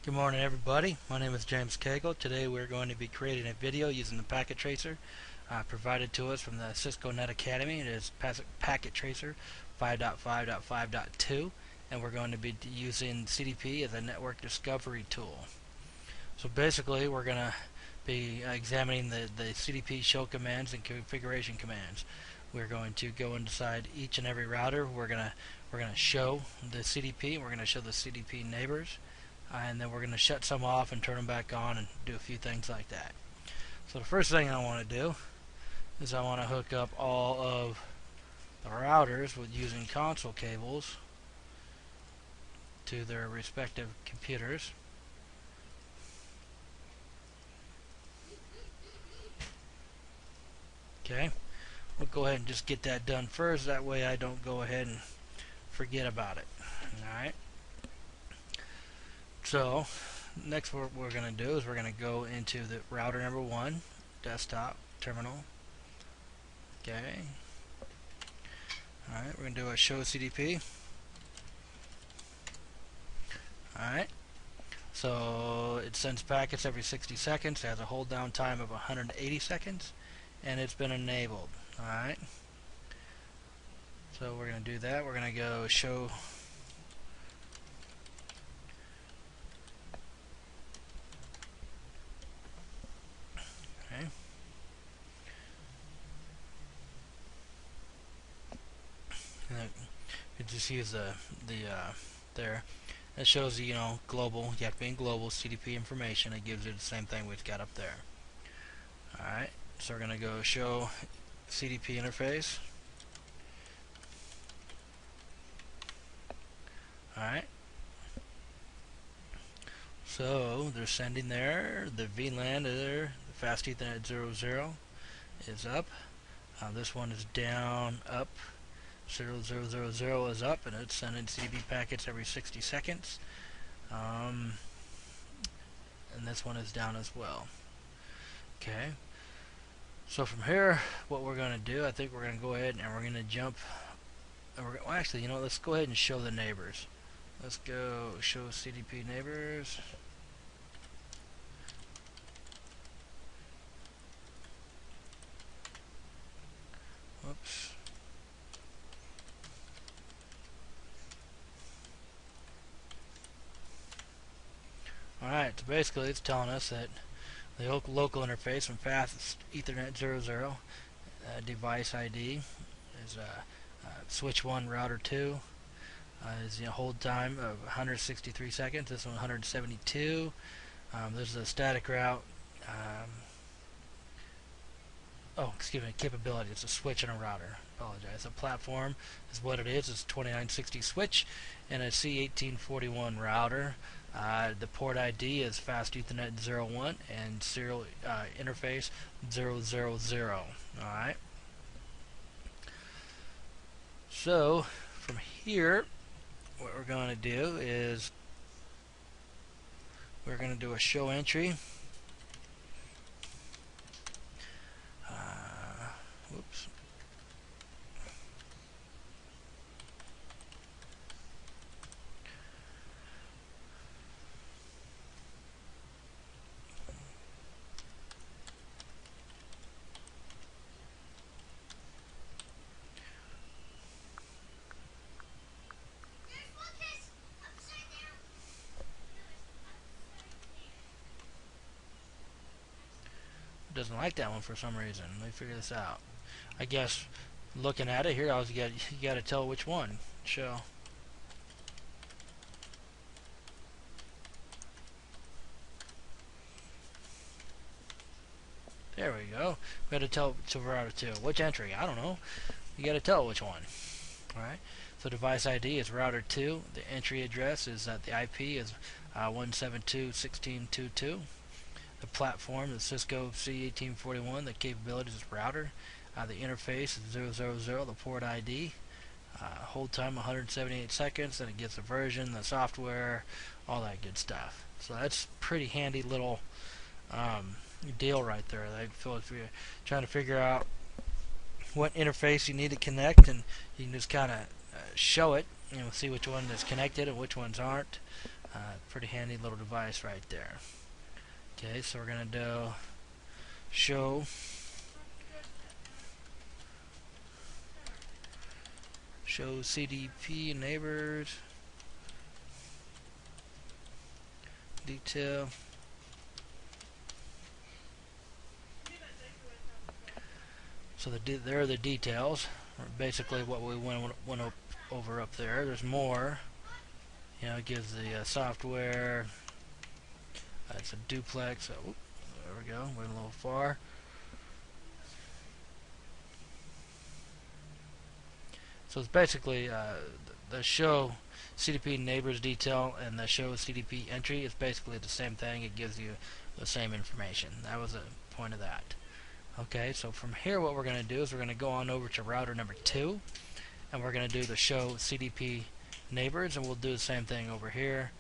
Good morning, everybody. My name is James Cagle. Today we're going to be creating a video using the Packet Tracer provided to us from the Cisco Net Academy. It is Packet Tracer 5.5.5.2, and we're going to be using CDP as a network discovery tool. So basically we're going to be examining the CDP show commands and configuration commands. We're going to go inside each and every router. We're going to show the CDP, and we're going to show the CDP neighbors. And then we're going to shut some off and turn them back on and do a few things like that. So the first thing I want to do is I want to hook up all of the routers with using console cables to their respective computers. Okay, we'll go ahead and just get that done first, that way I don't go ahead and forget about it. Alright. So next what we're going to do is we're going to go into the router number 1, desktop, terminal. Okay. Alright, we're going to do a show CDP. Alright. So it sends packets every 60 seconds, it has a hold down time of 180 seconds, and it's been enabled. Alright. So we're going to do that. We're going to go show you just use the there. It shows you global. You have to be in global CDP information. It gives you the same thing we've got up there. Alright, so we're going to go show CDP interface. Alright, so they're sending there. The VLAN there, the Fast Ethernet 00 is up. This one is down, up. 0000 is up, and it's sending CDP packets every 60 seconds. And this one is down as well. Okay. So from here, what we're going to do, I think we're going to go ahead and we're going to jump. Well, actually, let's go ahead and show the neighbors. Let's go show CDP neighbors. Whoops. Alright, so basically it's telling us that the local interface from Fast Ethernet 00 device ID is switch 1 router 2 is hold time of 163 seconds. This one 172. This is a static route. Oh, excuse me, capability. It's a switch and a router. Apologize. A platform is what it is. It's 2960 switch and a C1841 router. The port ID is Fast Ethernet 01 and serial interface 000. Alright. So from here, what we're going to do is we're going to do a show entry. Whoops. Doesn't like that one for some reason. Let me figure this out. I guess looking at it here, you got to tell which one. Show. There we go. We got to tell to router 2. Which entry? I don't know. You got to tell which one. Alright. So device ID is router 2. The entry address is the IP is 172.16.22. The platform is Cisco C1841. The capabilities is router. The interface is 000. The port ID. Hold time 178 seconds. Then it gets the version, the software, all that good stuff. So that's pretty handy little deal right there. I feel if you're trying to figure out what interface you need to connect, and you can just kind of show it, see which one is connected and which ones aren't. Pretty handy little device right there. Okay, so we're gonna do show CDP neighbors detail. So there are the details, basically what we went over up there. There's more. You know, it gives the software. It's a duplex. Oh, there we go. Went a little far. So it's basically the show CDP neighbors detail and the show CDP entry. It's basically the same thing. It gives you the same information. That was the point of that. Okay, so from here what we're going to do is we're going to go on over to router number 2, and we're going to do the show CDP neighbors, and we'll do the same thing over here.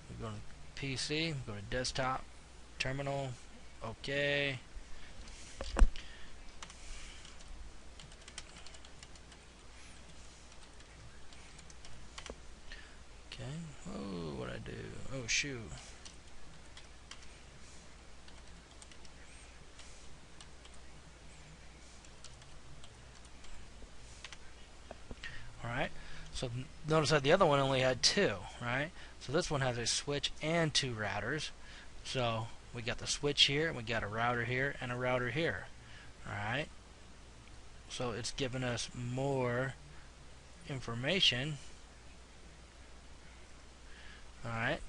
We go to PC, go to desktop, terminal, okay. Okay, oh, what'd I do? Oh, shoot. Alright, so notice that the other one only had 2, right? So this one has a switch and 2 routers. So we got the switch here, and we got a router here, and a router here. Alright, so it's giving us more information. Alright,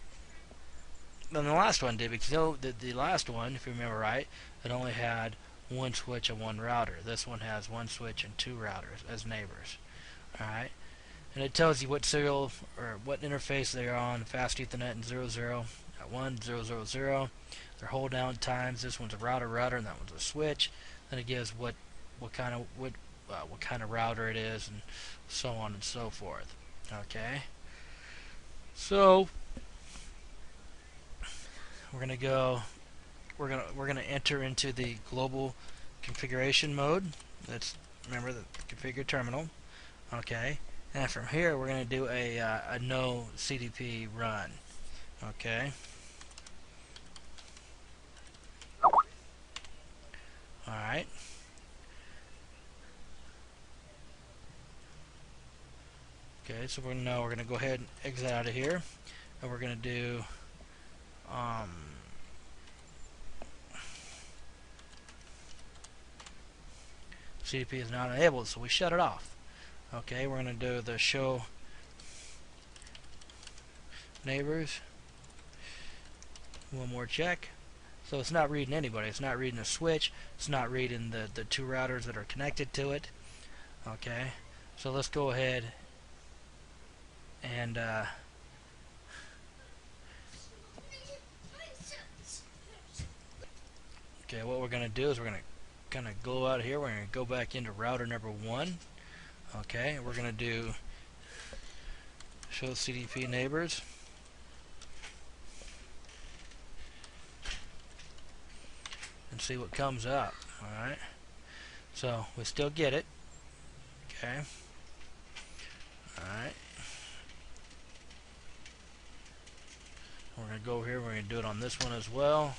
than the last one did, because the last one, if you remember right, it only had 1 switch and 1 router. This one has 1 switch and 2 routers as neighbors. Alright, and it tells you what serial or what interface they're on, fast Ethernet and 00 at 1, 000. Their hold down times. This one's a router, and that one's a switch. Then it gives what kind of router it is, and so on and so forth. Okay, so we're gonna enter into the global configuration mode. Let's remember the configure terminal. Okay, and from here we're gonna do a no CDP run. Okay. Alright. Okay, so we're gonna go ahead and exit out of here, and we're gonna do CDP is not enabled, so we shut it off. Okay, we're gonna do the show neighbors. One more check. So it's not reading anybody. It's not reading a switch. It's not reading the 2 routers that are connected to it. Okay, so let's go ahead and okay, what we're gonna do is we're gonna go out of here. We're gonna go back into router number 1. Okay, we're gonna do show CDP neighbors. And see what comes up. Alright, so we still get it. Okay, alright, we're going to go here, we're going to do it on this one as well.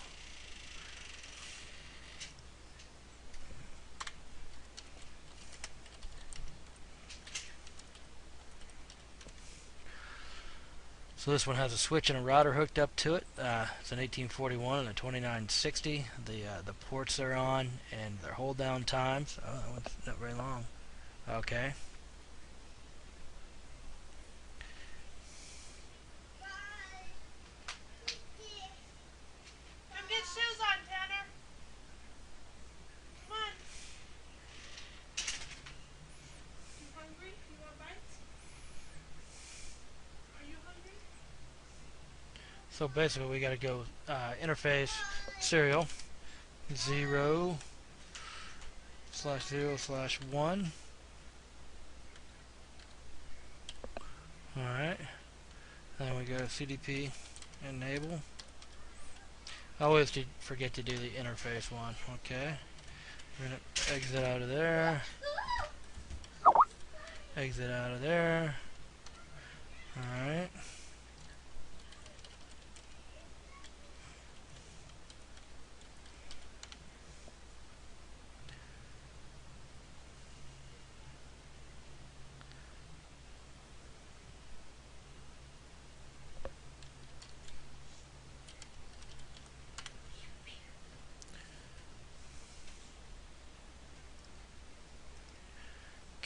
So this one has a switch and a router hooked up to it. It's an 1841 and a 2960. The ports they're on and their hold down times. Oh, that one's not very long. Okay. Come get shoes on, Tanner. Come on. You hungry? You want bites? Are you hungry? So basically we got to go interface serial 0/0/1. Alright, then we go CDP enable. I always forget to do the interface one. Okay, we're going to exit out of there, exit out of there. Alright,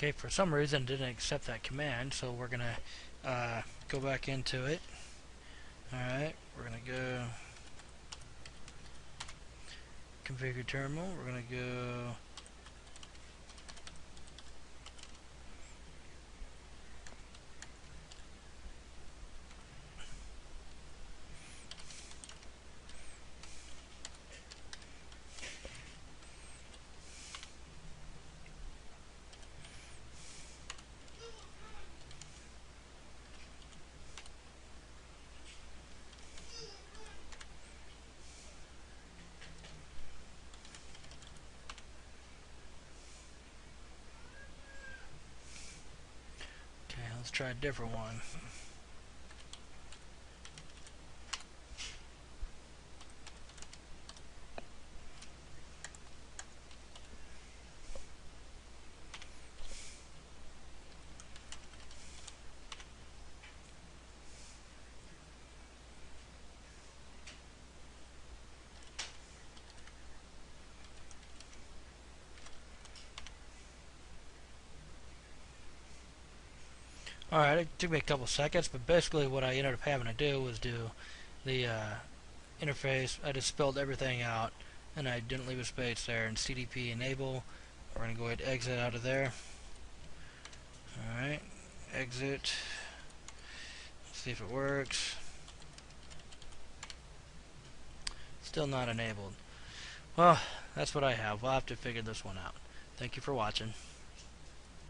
Okay, for some reason it didn't accept that command, so we're gonna go back into it. Alright, we're gonna go configure terminal, we're gonna go okay, let's try a different one. Alright, it took me a couple seconds, but basically what I ended up having to do was do the interface. I just spelled everything out, and I didn't leave a space there. And CDP enable, we're going to go ahead and exit out of there. Alright, exit. Let's see if it works. Still not enabled. Well, that's what I have. We'll have to figure this one out. Thank you for watching.